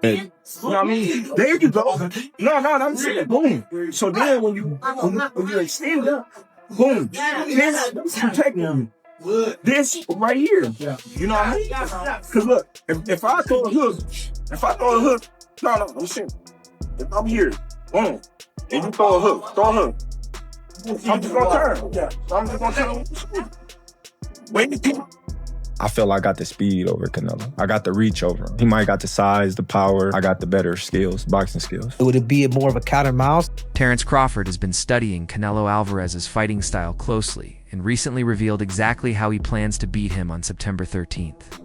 And, you know what I mean? There you go. No, I'm saying boom. So then when you extend it, boom. This protecting you. This right here. You know what I mean? Because look, if I throw a hook, no, I'm saying, if I'm here, boom, and you throw a hook, I'm just gonna turn. I'm just gonna turn. Wait. I feel like I got the speed over Canelo. I got the reach over him. He might got the size, the power. I got the better skills, boxing skills. Would it be more of a cat and mouse? Terrence Crawford has been studying Canelo Alvarez's fighting style closely and recently revealed exactly how he plans to beat him on September 13th.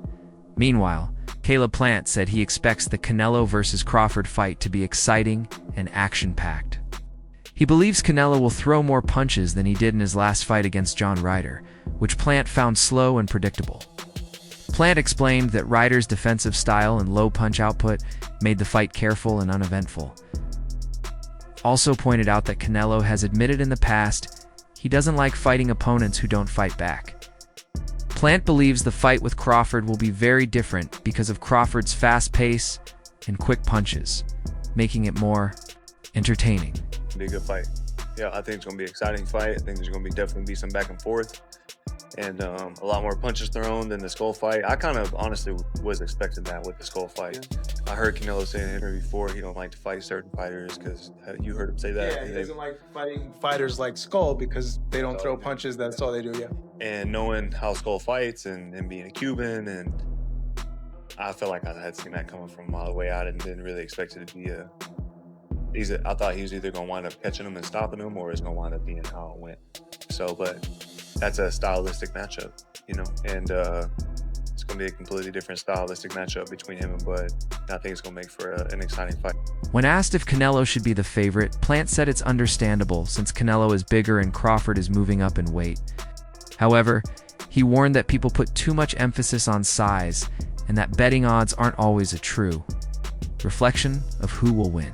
Meanwhile, Caleb Plant said he expects the Canelo versus Crawford fight to be exciting and action-packed. He believes Canelo will throw more punches than he did in his last fight against John Ryder, which Plant found slow and predictable. Plant explained that Ryder's defensive style and low punch output made the fight careful and uneventful. Also pointed out that Canelo has admitted in the past he doesn't like fighting opponents who don't fight back. Plant believes the fight with Crawford will be very different because of Crawford's fast pace and quick punches, making it more entertaining. It'll be a good fight. Yeah, I think it's going to be an exciting fight. I think there's going to definitely be some back and forth and a lot more punches thrown than the Skull fight. I kind of honestly was expecting that with the Skull fight. Yeah. I heard Canelo say in an interview before he don't like to fight certain fighters because you heard him say that. Yeah, he doesn't like fighting fighters like Skull because they don't throw punches. That's all they do, yeah. And knowing how Skull fights and being a Cuban, and I felt like I had seen that coming from a mile away out and didn't really expect it to be I thought he was either going to wind up catching him and stopping him or it's going to wind up being how it went. So, but that's a stylistic matchup, you know, and it's going to be a completely different stylistic matchup between him and Bud. And I think it's going to make for an exciting fight. When asked if Canelo should be the favorite, Plant said it's understandable since Canelo is bigger and Crawford is moving up in weight. However, he warned that people put too much emphasis on size and that betting odds aren't always a true reflection of who will win.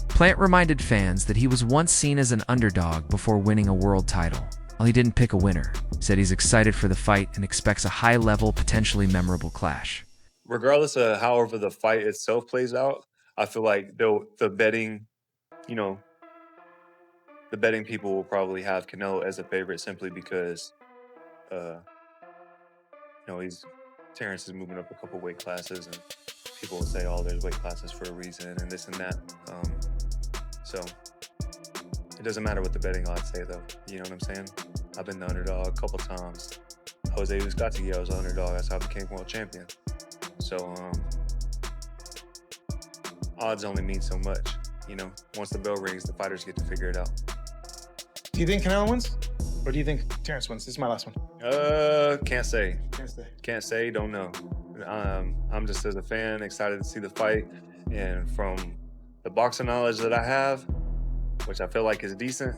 Plant reminded fans that he was once seen as an underdog before winning a world title. While he didn't pick a winner, he said he's excited for the fight and expects a high-level, potentially memorable clash. Regardless of however the fight itself plays out, I feel like the betting, the betting people will probably have Canelo as a favorite simply because, Terrence is moving up a couple weight classes, and people will say, "Oh, there's weight classes for a reason," and this and that. So it doesn't matter what the betting odds say, though. You know what I'm saying? I've been the underdog a couple times. Jose Uzcategui, I was the underdog. That's how I became world champion. So odds only mean so much. Once the bell rings, the fighters get to figure it out. Do you think Canelo wins? Or do you think Terrence wins? This is my last one. Can't say. Can't say, don't know. I'm just, as a fan, excited to see the fight. And from the boxing knowledge that I have, which I feel like is decent,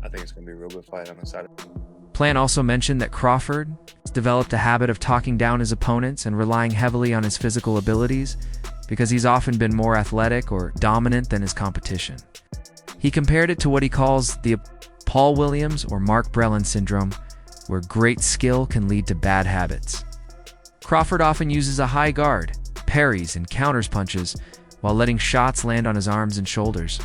I think it's going to be a real good fight. I'm excited. Plant also mentioned that Crawford has developed a habit of talking down his opponents and relying heavily on his physical abilities because he's often been more athletic or dominant than his competition. He compared it to what he calls the Paul Williams or Mark Breland syndrome, where great skill can lead to bad habits. Crawford often uses a high guard, parries, and counters punches while letting shots land on his arms and shoulders.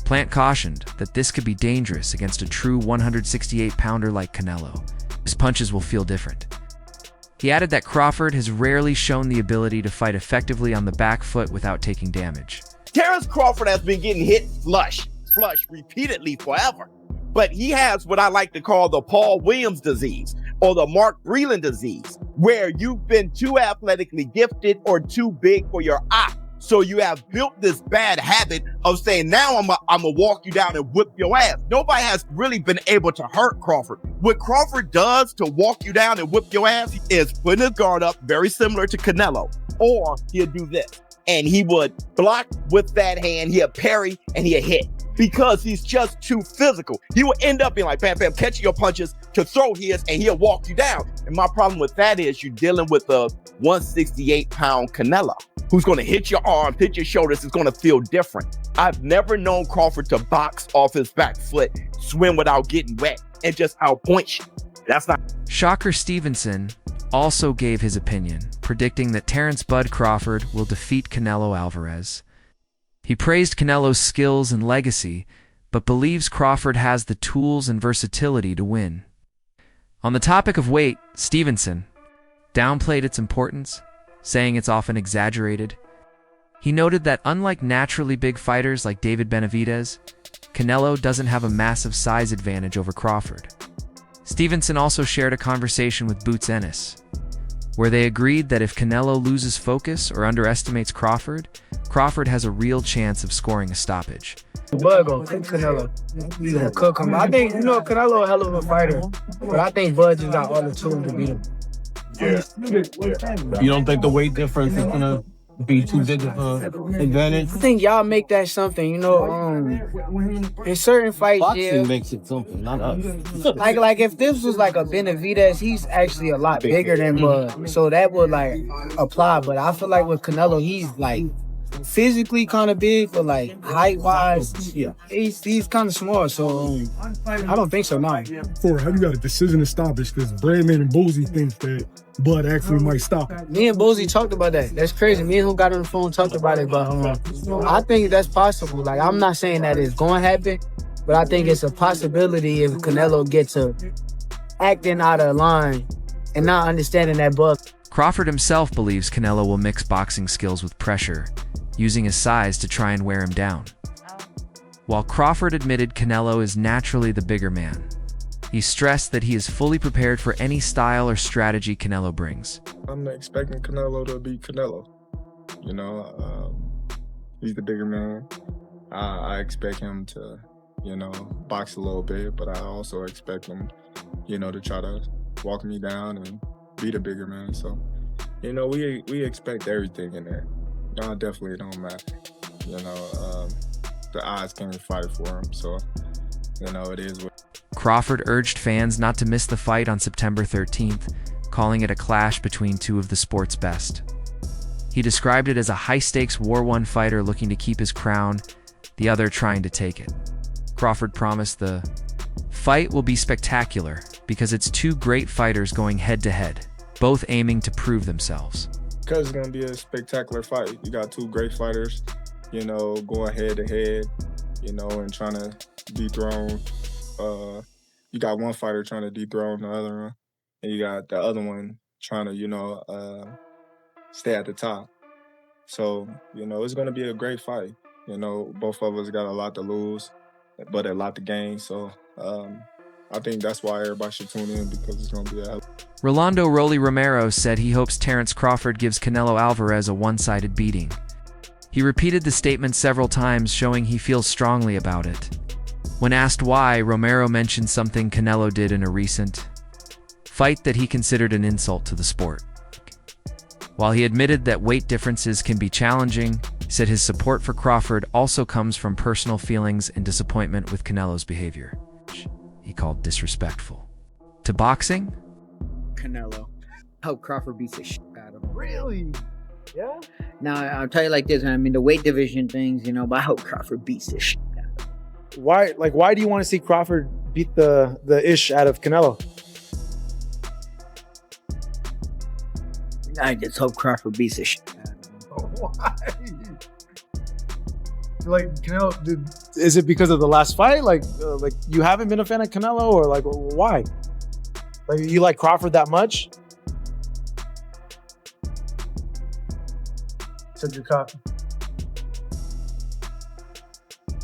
Plant cautioned that this could be dangerous against a true 168-pounder like Canelo. His punches will feel different. He added that Crawford has rarely shown the ability to fight effectively on the back foot without taking damage. Terrence Crawford has been getting hit flush repeatedly forever. But he has what I like to call the Paul Williams disease or the Mark Breland disease, where you've been too athletically gifted or too big for your eye. So you have built this bad habit of saying, now I'm gonna walk you down and whip your ass. Nobody has really been able to hurt Crawford. What Crawford does to walk you down and whip your ass is putting his guard up, very similar to Canelo, or he'll do this. And he would block with that hand, he'll parry, and he'll hit. Because he's just too physical. He will end up being like, bam, bam, catching your punches to throw his, and he'll walk you down. And my problem with that is you're dealing with a 168-pound Canelo who's going to hit your arm, hit your shoulders. It's going to feel different. I've never known Crawford to box off his back foot, swim without getting wet, and just outpoint you. That's not. Shakur Stevenson also gave his opinion, predicting that Terrence "Bud" Crawford will defeat Canelo Alvarez. He praised Canelo's skills and legacy, but believes Crawford has the tools and versatility to win. On the topic of weight, Stevenson downplayed its importance, saying it's often exaggerated. He noted that unlike naturally big fighters like David Benavidez, Canelo doesn't have a massive size advantage over Crawford. Stevenson also shared a conversation with Boots Ennis, where they agreed that if Canelo loses focus or underestimates Crawford, Crawford has a real chance of scoring a stoppage. Bud gonna cook Canelo. He's gonna cook him. I think, Canelo a hell of a fighter, but I think Bud just got all the tools to beat him. Yeah. You don't think the weight difference is gonna be too big of an advantage? I think y'all make that something, in certain fights, Boxing makes it something, not us. like if this was like a Benavidez, he's actually a lot bigger than Bud, so that would like apply. But I feel like with Canelo, he's like physically kind of big, but like height wise, he's kind of small. So I don't think so. No. For how you got a decision to stop this? Because Bradman and Boozy think that Bud actually might stop it. Me and Boozy talked about that. That's crazy. Me and who got on the phone talked about it, but I think that's possible. Like, I'm not saying that it's going to happen, but I think it's a possibility if Canelo gets to acting out of line and not understanding that Bud. Crawford himself believes Canelo will mix boxing skills with pressure, using his size to try and wear him down. While Crawford admitted Canelo is naturally the bigger man, he stressed that he is fully prepared for any style or strategy Canelo brings. I'm expecting Canelo to be Canelo. He's the bigger man. I expect him to, box a little bit, but I also expect him, to try to walk me down and be the bigger man. So, we expect everything in there. No, definitely don't matter. The odds can't fight for him. So, it is what. Crawford urged fans not to miss the fight on September 13th, calling it a clash between two of the sport's best. He described it as a high-stakes war-one fighter looking to keep his crown, the other trying to take it. Crawford promised the fight will be spectacular because it's two great fighters going head-to-head, both aiming to prove themselves. Because it's going to be a spectacular fight. You got two great fighters, going head-to-head, and trying to dethrone. You got one fighter trying to dethrone the other one, and you got the other one trying to, stay at the top. So, it's going to be a great fight. Both of us got a lot to lose, but a lot to gain. So, I think that's why everybody should tune in, because it's going to be a Rolando "Rolly" Romero said he hopes Terrence Crawford gives Canelo Alvarez a one-sided beating. He repeated the statement several times, showing he feels strongly about it. When asked why, Romero mentioned something Canelo did in a recent fight that he considered an insult to the sport. While he admitted that weight differences can be challenging, he said his support for Crawford also comes from personal feelings and disappointment with Canelo's behavior, which he called disrespectful. To boxing? Canelo. I hope Crawford beats the shit out of him. Really? Yeah? Now, I'll tell you like this, the weight division things, but I hope Crawford beats the shit out of him. Why do you want to see Crawford beat the ish out of Canelo? I just hope Crawford beats the shit out of him. Why? Like, Canelo, is it because of the last fight? Like you haven't been a fan of Canelo, or like why? Like, you like Crawford that much? Said your copy.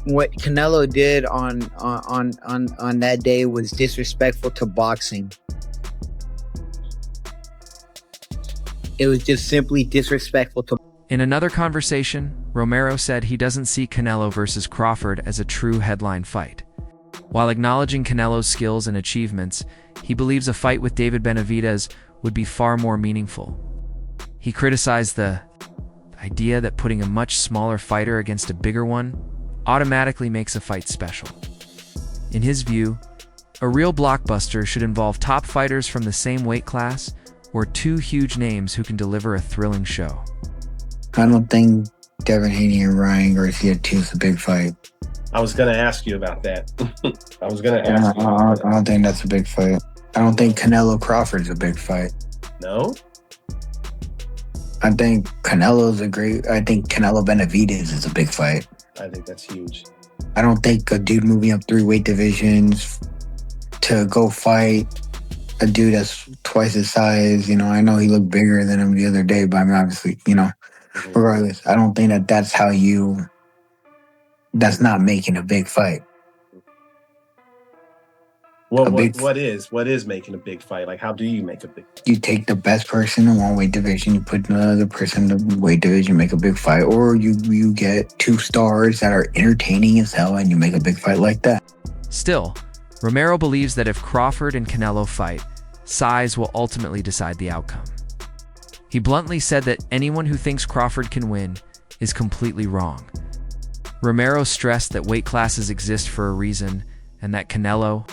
What Canelo did on that day was disrespectful to boxing. It was just simply disrespectful to. In another conversation, Romero said he doesn't see Canelo versus Crawford as a true headline fight. While acknowledging Canelo's skills and achievements, he believes a fight with David Benavidez would be far more meaningful. He criticized the idea that putting a much smaller fighter against a bigger one automatically makes a fight special. In his view, a real blockbuster should involve top fighters from the same weight class or two huge names who can deliver a thrilling show. I don't think Devin Haney and Ryan Garcia 2 is a big fight. I was going to ask you about that. I don't think that's a big fight. I don't think Canelo Crawford's a big fight. No? I think Canelo Benavidez is a big fight. I think that's huge. I don't think a dude moving up 3 weight divisions to go fight a dude that's twice his size, I know he looked bigger than him the other day, but I mean, obviously, regardless, I don't think that's not making a big fight. Well, what is making a big fight? Like, how do you make a big fight? You take the best person in one weight division, you put another person in the weight division, make a big fight, or you get 2 stars that are entertaining as hell and you make a big fight like that. Still, Romero believes that if Crawford and Canelo fight, size will ultimately decide the outcome. He bluntly said that anyone who thinks Crawford can win is completely wrong. Romero stressed that weight classes exist for a reason and that Canelo,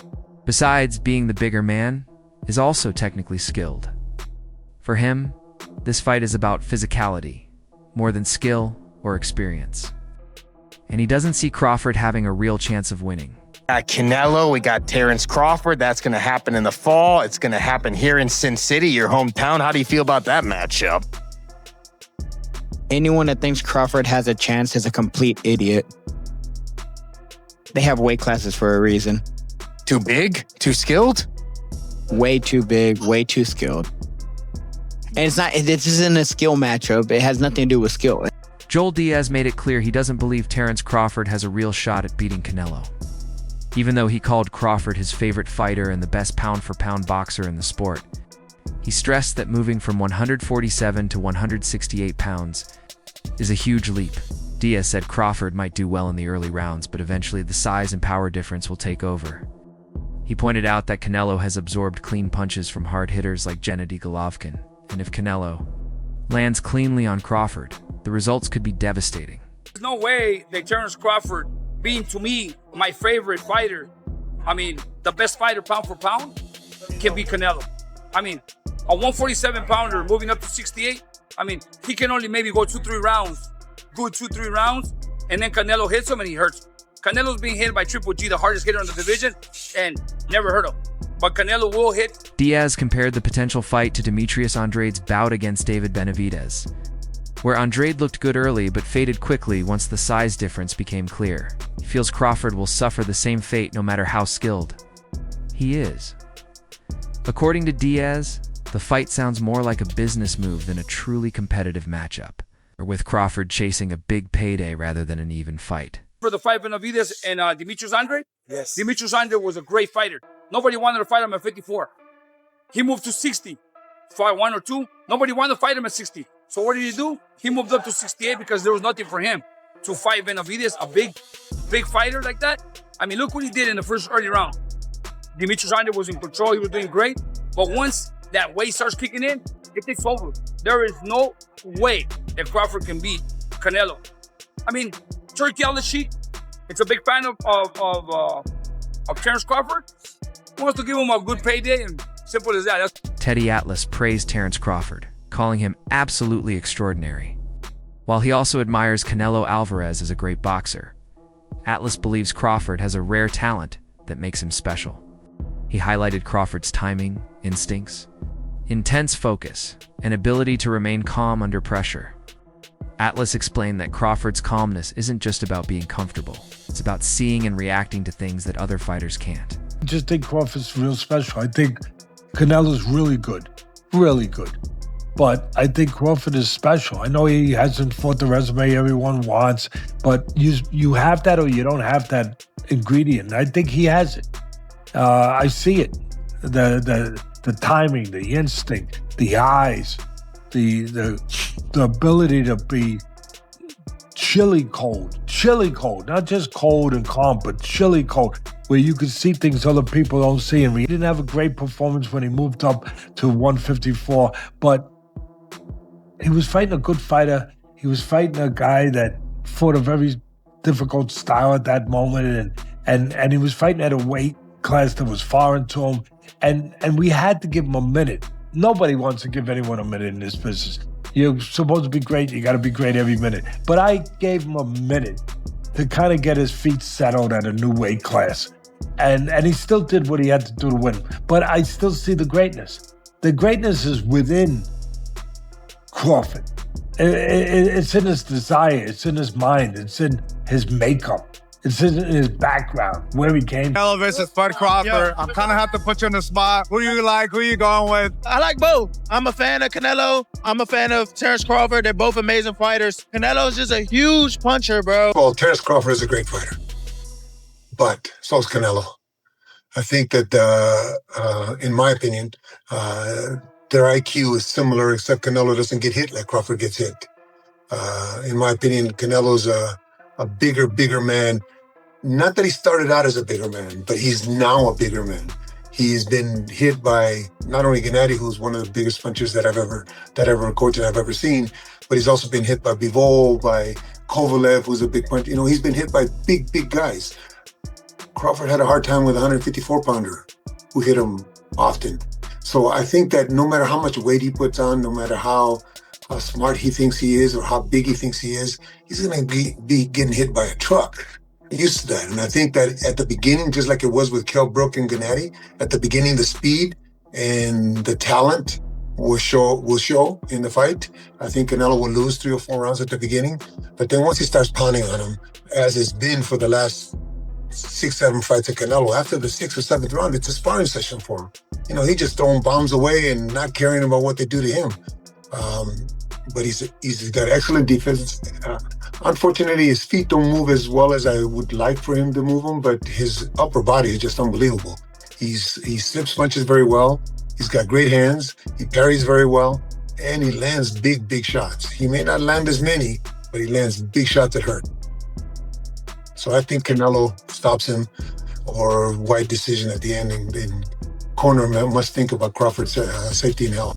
besides being the bigger man, is also technically skilled. For him, this fight is about physicality, more than skill or experience. And he doesn't see Crawford having a real chance of winning. Canelo, we got Terrence Crawford. That's going to happen in the fall. It's going to happen here in Sin City, your hometown. How do you feel about that matchup? Anyone that thinks Crawford has a chance is a complete idiot. They have weight classes for a reason. Too big? Too skilled? Way too big, way too skilled. And this isn't a skill matchup. It has nothing to do with skill. Joel Diaz made it clear he doesn't believe Terrence Crawford has a real shot at beating Canelo. Even though he called Crawford his favorite fighter and the best pound-for-pound boxer in the sport, he stressed that moving from 147 to 168 pounds is a huge leap. Diaz said Crawford might do well in the early rounds, but eventually the size and power difference will take over. He pointed out that Canelo has absorbed clean punches from hard hitters like Gennady Golovkin, and if Canelo lands cleanly on Crawford, the results could be devastating. There's no way that Terrence Crawford, being to me my favorite fighter, the best fighter pound for pound, can be Canelo. A 147 pounder moving up to 68, he can only maybe go 2-3 rounds, good 2-3 rounds, and then Canelo hits him and he hurts. Canelo's being hit by Triple G, the hardest hitter in the division, and never hurt him. But Canelo will hit. Diaz compared the potential fight to Demetrius Andrade's bout against David Benavidez, where Andrade looked good early but faded quickly once the size difference became clear. He feels Crawford will suffer the same fate no matter how skilled he is. According to Diaz, the fight sounds more like a business move than a truly competitive matchup, or with Crawford chasing a big payday rather than an even fight. For the fight Benavidez and Demetrius Andrade, Yes. Demetrius Andrade was a great fighter. Nobody wanted to fight him at 54. He moved to 60. Fight 1 or 2. Nobody wanted to fight him at 60. So what did he do? He moved up to 68 because there was nothing for him to fight Benavidez, a big fighter like that. Look what he did in the first early round. Demetrius Andrade was in control. He was doing great. But once that weight starts kicking in, it takes over. There is no way that Crawford can beat Canelo. Turkey on the sheet. It's a big fan of Terrence Crawford. He wants to give him a good payday, and simple as that. Teddy Atlas praised Terrence Crawford, calling him absolutely extraordinary. While he also admires Canelo Alvarez as a great boxer, Atlas believes Crawford has a rare talent that makes him special. He highlighted Crawford's timing, instincts, intense focus, and ability to remain calm under pressure. Atlas explained that Crawford's calmness isn't just about being comfortable. It's about seeing and reacting to things that other fighters can't. I just think Crawford's real special. I think Canelo's really good. But I think Crawford is special. I know he hasn't fought the resume everyone wants, but you have that or you don't have that ingredient. I think he has it. I see it. The timing, the instinct, the eyes, the ability to be chilly cold, not just cold and calm, but chilly cold, where you could see things other people don't see. And he didn't have a great performance when he moved up to 154, but he was fighting a good fighter. He was fighting a guy that fought a very difficult style at that moment, and he was fighting at a weight class that was foreign to him, and we had to give him a minute. Nobody wants to give anyone a minute in this business. You're supposed to be great. You got to be great every minute. But I gave him a minute to kind of get his feet settled at a new weight class. And he still did what he had to do to win. But I still see the greatness. The greatness is within Crawford. It's in his desire. It's in his mind. It's in his makeup. It's in his background, where he came. Canelo versus Bud Crawford. I'm kind of have to put you in the spot. Who you like? Who you going with? I like both. I'm a fan of Canelo. I'm a fan of Terrence Crawford. They're both amazing fighters. Canelo's just a huge puncher, bro. Well, Terrence Crawford is a great fighter, but so is Canelo. I think that, in my opinion, their IQ is similar, except Canelo doesn't get hit like Crawford gets hit. In my opinion, Canelo's a bigger man. Not that he started out as a bigger man, but he's now a bigger man. He's been hit by not only Gennady, who's one of the biggest punchers that I've ever coached and I've ever seen, but he's also been hit by Bivol, by Kovalev, who's a big puncher. You know, he's been hit by big guys. Crawford had a hard time with a 154-pounder who hit him often. So I think that no matter how much weight he puts on, no matter how smart he thinks he is or how big he thinks he is, he's going to be getting hit by a truck. Used to that. And I think that at the beginning, just like it was with Kell Brook and Gennady, at the beginning, the speed and the talent will show in the fight. I think Canelo will lose 3 or 4 rounds at the beginning. But then once he starts pounding on him, as it's been for the last 6-7 fights of Canelo, after the 6th or 7th round, it's a sparring session for him. You know, he's just throwing bombs away and not caring about what they do to him. But he's got excellent defense. Unfortunately, his feet don't move as well as I would like for him to move them, but his upper body is just unbelievable. He slips punches very well. He's got great hands. He parries very well, and he lands big shots. He may not land as many, but he lands big shots that hurt. So I think Canelo stops him, or wide decision at the end, and corner must think about Crawford's safety and health.